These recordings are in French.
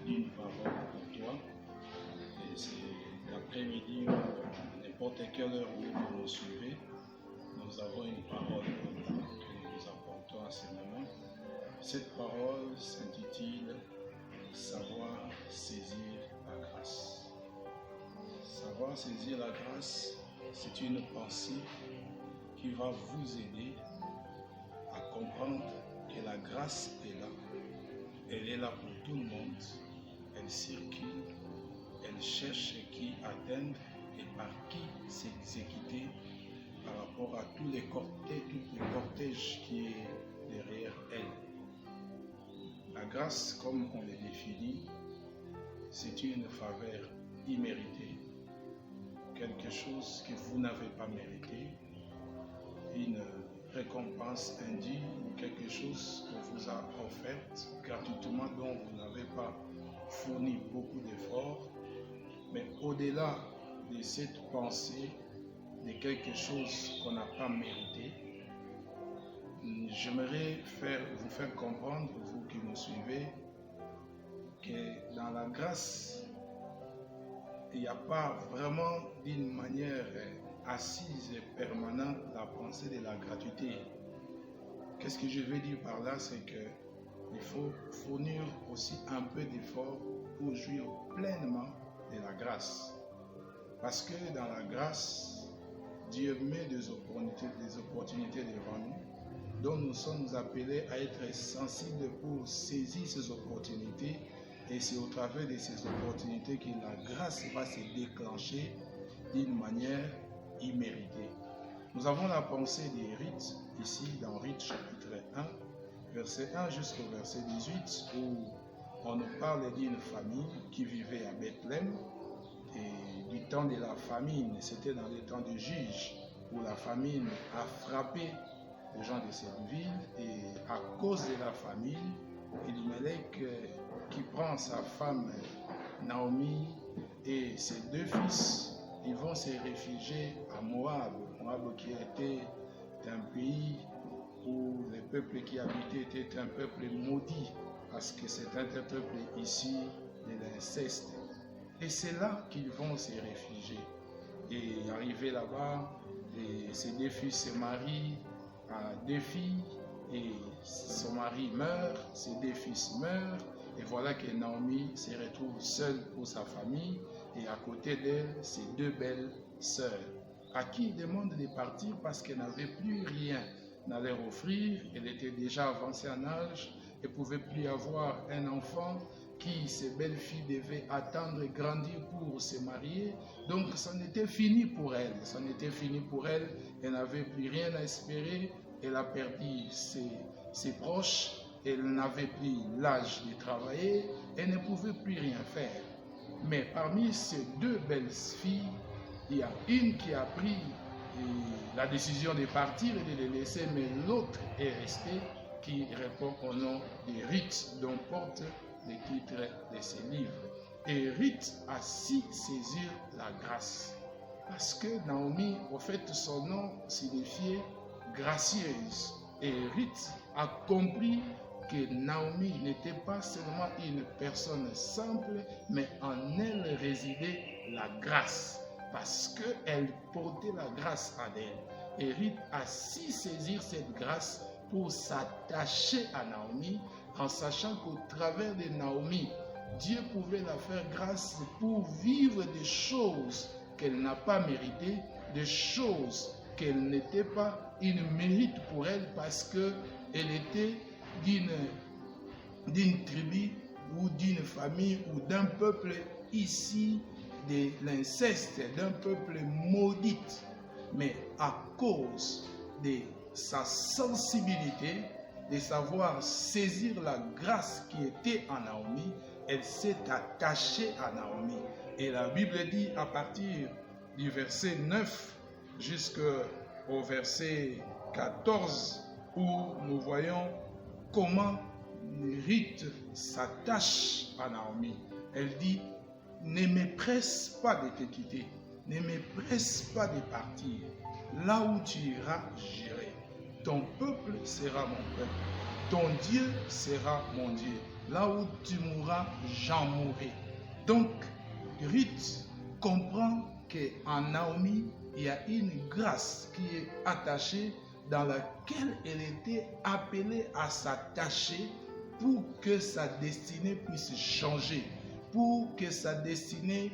d'une parole pour toi. Et c'est l'après-midi ou n'importe quelle heure où vous nous suivez, nous avons une parole que nous vous apportons à ce moment. Cette parole s'intitule « Savoir saisir la grâce ». Savoir saisir la grâce, c'est une pensée qui va vous aider à comprendre que la grâce est là. Elle est là pour tout le monde. Elle circule, elle cherche qui atteindre et par qui s'exécuter par rapport à tous les cortèges qui est derrière elle. La grâce, comme on le définit, c'est une faveur imméritée, quelque chose que vous n'avez pas mérité, une récompense indigne, quelque chose qu'on vous a offerte gratuitement, dont vous n'avez pas fourni beaucoup d'efforts. Mais au-delà de cette pensée de quelque chose qu'on n'a pas mérité, j'aimerais vous faire comprendre, vous qui nous suivez, que dans la grâce, il n'y a pas vraiment d'une manière assise et permanente la pensée de la gratuité. Qu'est-ce que je veux dire par là? C'est qu'il faut fournir aussi un peu d'effort pour jouir pleinement de la grâce. Parce que dans la grâce, Dieu met des opportunités devant nous, dont nous sommes appelés à être sensibles pour saisir ces opportunités. Et c'est au travers de ces opportunités que la grâce va se déclencher d'une manière imméritée. Nous avons la pensée des rites, ici dans Rites chapitre 1, verset 1 jusqu'au verset 18, où on nous parle d'une famille qui vivait à Bethléem. Et du temps de la famine, c'était dans les temps de juges, où la famine a frappé les gens de cette ville. Et à cause de la famine, Elimelech qui prend sa femme Naomi et ses deux fils, ils vont se réfugier à Moab. Moab qui était un pays où les peuples qui habitaient étaient un peuple maudit, parce que c'est un peuple ici de l'inceste. Et c'est là qu'ils vont se réfugier. Et arrivé là-bas, ces deux fils se marient à deux filles, et son mari meurt, ses deux fils meurent, et voilà que Naomi se retrouve seule pour sa famille, et à côté d'elle, ses deux belles sœurs, à qui il demande de partir parce qu'elle n'avait plus rien à leur offrir. Elle était déjà avancée en âge et ne pouvait plus avoir un enfant qui, ses belles filles, devaient attendre et grandir pour se marier. Donc, ça n'était fini pour elle. Ça n'était fini pour elle. Elle n'avait plus rien à espérer. Elle a perdu ses proches. Elle n'avait plus l'âge de travailler. Elle ne pouvait plus rien faire. Mais parmi ces deux belles filles, il y a une qui a pris la décision de partir et de les laisser, mais l'autre est restée, qui répond au nom des rites dont porte le titre de ces livres. Et Rite a su saisir la grâce. Parce que Naomi, au fait, son nom signifiait gracieuse. Et Rite a compris que Naomi n'était pas seulement une personne simple, mais en elle résidait la grâce. Parce qu'elle portait la grâce en elle. Et Rite a su saisir cette grâce pour s'attacher à Naomi, en sachant qu'au travers de Naomi, Dieu pouvait la faire grâce pour vivre des choses qu'elle n'a pas méritées, des choses qu'elle n'était pas une mérite pour elle, parce qu'elle était d'une tribu ou d'une famille ou d'un peuple ici de l'inceste, d'un peuple maudit. Mais à cause de sa sensibilité, de savoir saisir la grâce qui était en Naomi, elle s'est attachée à Naomi. Et la Bible dit à partir du verset 9 jusqu'au verset 14, où nous voyons comment Rite s'attache à Naomi. Elle dit: ne me presse pas de te quitter, ne me presse pas de partir. Là où tu iras, j'irai. Ton peuple sera mon peuple, ton Dieu sera mon Dieu. là où tu mourras, j'en mourrai. Donc, Ruth comprend qu'en Naomi, il y a une grâce qui est attachée, dans laquelle elle était appelée à s'attacher pour que sa destinée puisse changer, pour que sa destinée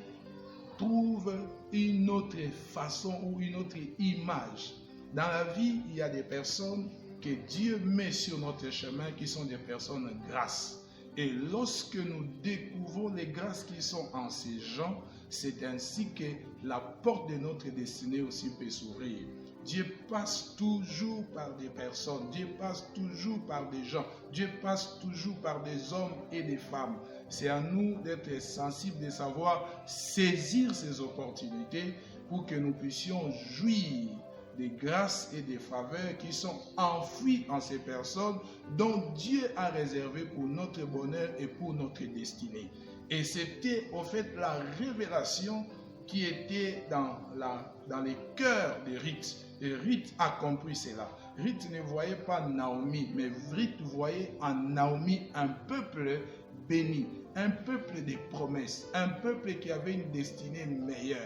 trouve une autre façon ou une autre image. Dans la vie, il y a des personnes que Dieu met sur notre chemin qui sont des personnes grâces. Et lorsque nous découvrons les grâces qui sont en ces gens, c'est ainsi que la porte de notre destinée aussi peut s'ouvrir. Dieu passe toujours par des personnes, Dieu passe toujours par des gens, Dieu passe toujours par des hommes et des femmes. C'est à nous d'être sensibles, de savoir saisir ces opportunités pour que nous puissions jouir des grâces et des faveurs qui sont enfouies en ces personnes dont Dieu a réservé pour notre bonheur et pour notre destinée. Et c'était au fait la révélation qui était dans les cœurs de Ruth. Et Ruth a compris cela. Ruth ne voyait pas Naomi, mais Ruth voyait en Naomi un peuple béni, un peuple de promesses, un peuple qui avait une destinée meilleure.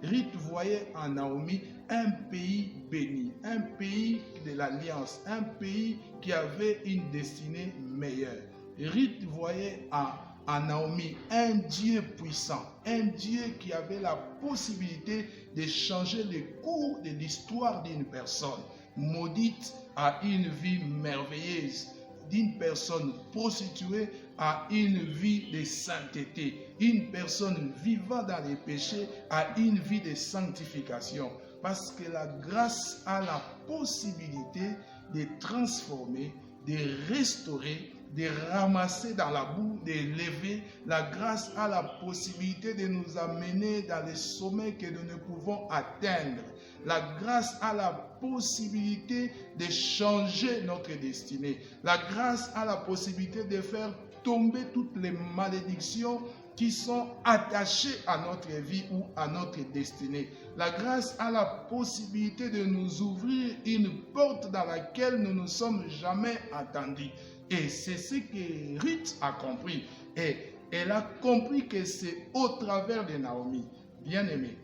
Ruth voyait en Naomi un pays béni, un pays de l'alliance, un pays qui avait une destinée meilleure. Ruth voyait en Naomi un Dieu puissant, un Dieu qui avait la possibilité de changer le cours de l'histoire d'une personne maudite à une vie merveilleuse, d'une personne prostituée à une vie de sainteté, une personne vivant dans les péchés à une vie de sanctification. Parce que la grâce a la possibilité de transformer, de restaurer, de ramasser dans la boue, de lever. La grâce a la possibilité de nous amener dans les sommets que nous ne pouvons atteindre. La grâce a la possibilité de changer notre destinée. La grâce a la possibilité de faire tomber toutes les malédictions qui sont attachées à notre vie ou à notre destinée. La grâce a la possibilité de nous ouvrir une porte dans laquelle nous ne sommes jamais attendus. Et c'est ce que Ruth a compris. Et elle a compris que c'est au travers de Naomi. Bien-aimés,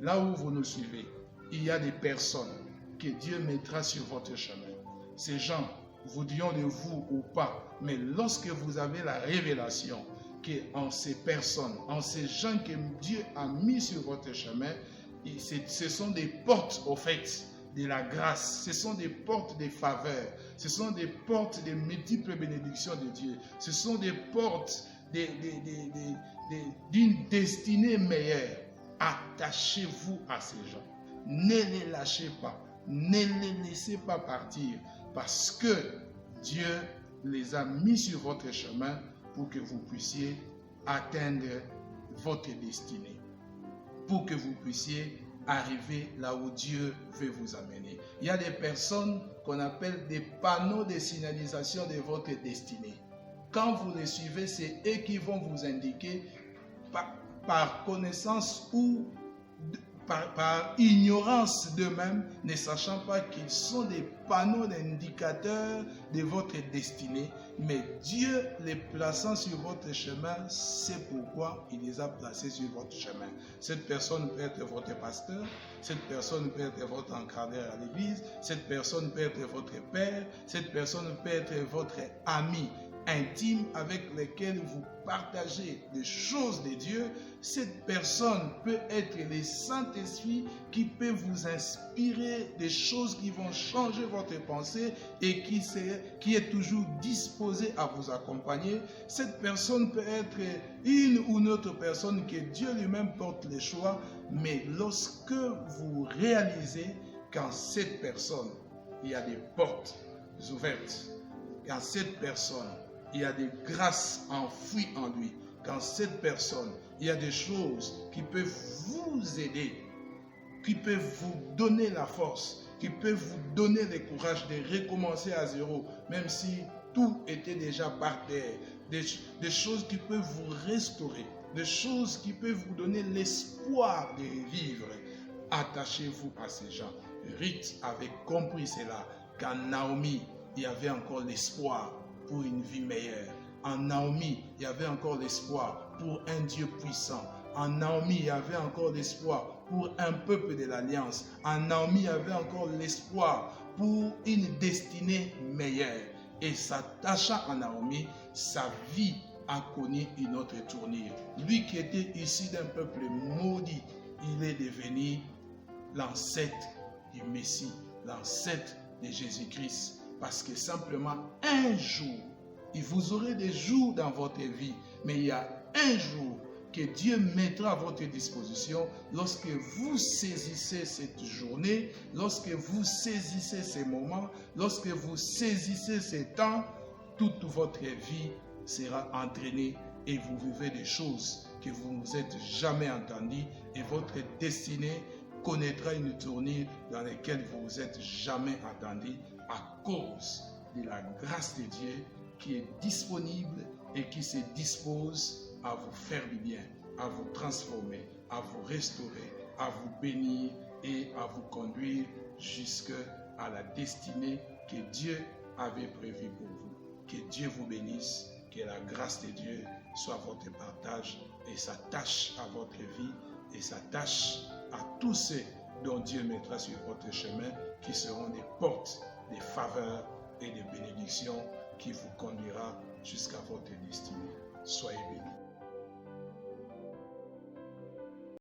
là où vous nous suivez, il y a des personnes que Dieu mettra sur votre chemin. Ces gens vous diront de vous ou pas, mais lorsque vous avez la révélation qu'en ces personnes, en ces gens que Dieu a mis sur votre chemin, ce sont des portes au fait de la grâce, ce sont des portes de faveur, ce sont des portes de multiples bénédictions de Dieu, ce sont des portes d'une destinée meilleure. Attachez-vous à ces gens, ne les lâchez pas, ne les laissez pas partir, parce que Dieu les a mis sur votre chemin pour que vous puissiez atteindre votre destinée, pour que vous puissiez arriver là où Dieu veut vous amener. Il y a des personnes qu'on appelle des panneaux de signalisation de votre destinée. Quand vous les suivez, c'est eux qui vont vous indiquer par connaissance ou par ignorance d'eux-mêmes, ne sachant pas qu'ils sont des panneaux d'indicateurs de votre destinée, mais Dieu les plaçant sur votre chemin, c'est pourquoi il les a placés sur votre chemin. Cette personne peut être votre pasteur, cette personne peut être votre encadreur à l'église, cette personne peut être votre père, cette personne peut être votre ami intime avec lesquels vous partagez des choses de Dieu. Cette personne peut être le Saint-Esprit qui peut vous inspirer des choses qui vont changer votre pensée et qui est toujours disposé à vous accompagner. Cette personne peut être une ou une autre personne que Dieu lui-même porte le choix, mais lorsque vous réalisez qu'en cette personne, il y a des portes ouvertes, qu'en cette personne, il y a des grâces enfouies en lui. Quand cette personne, il y a des choses qui peuvent vous aider, qui peuvent vous donner la force, qui peuvent vous donner le courage de recommencer à zéro, même si tout était déjà par terre. Des choses qui peuvent vous restaurer, des choses qui peuvent vous donner l'espoir de vivre. Attachez-vous à ces gens. Ruth avait compris cela. Qu'en Naomi, il y avait encore l'espoir pour une vie meilleure. En Naomi, il y avait encore l'espoir pour un Dieu puissant. En Naomi, il y avait encore l'espoir pour un peuple de l'Alliance. En Naomi, il y avait encore l'espoir pour une destinée meilleure. Et s'attachant à Naomi, sa vie a connu une autre tournure. Lui qui était issu d'un peuple maudit, il est devenu l'ancêtre du Messie, l'ancêtre de Jésus-Christ. Parce que simplement un jour, il vous aurez des jours dans votre vie, mais il y a un jour que Dieu mettra à votre disposition lorsque vous saisissez cette journée, lorsque vous saisissez ces moments, lorsque vous saisissez ces temps, toute votre vie sera entraînée et vous vivez des choses que vous ne vous êtes jamais entendues et votre destinée connaîtra une tournure dans laquelle vous ne vous êtes jamais attendu à cause de la grâce de Dieu qui est disponible et qui se dispose à vous faire du bien, à vous transformer, à vous restaurer, à vous bénir et à vous conduire jusqu'à la destinée que Dieu avait prévue pour vous. Que Dieu vous bénisse, que la grâce de Dieu soit votre partage et s'attache à votre vie et s'attache à tous ceux dont Dieu mettra sur votre chemin qui seront des portes, des faveurs et des bénédictions qui vous conduira jusqu'à votre destinée. Soyez bénis.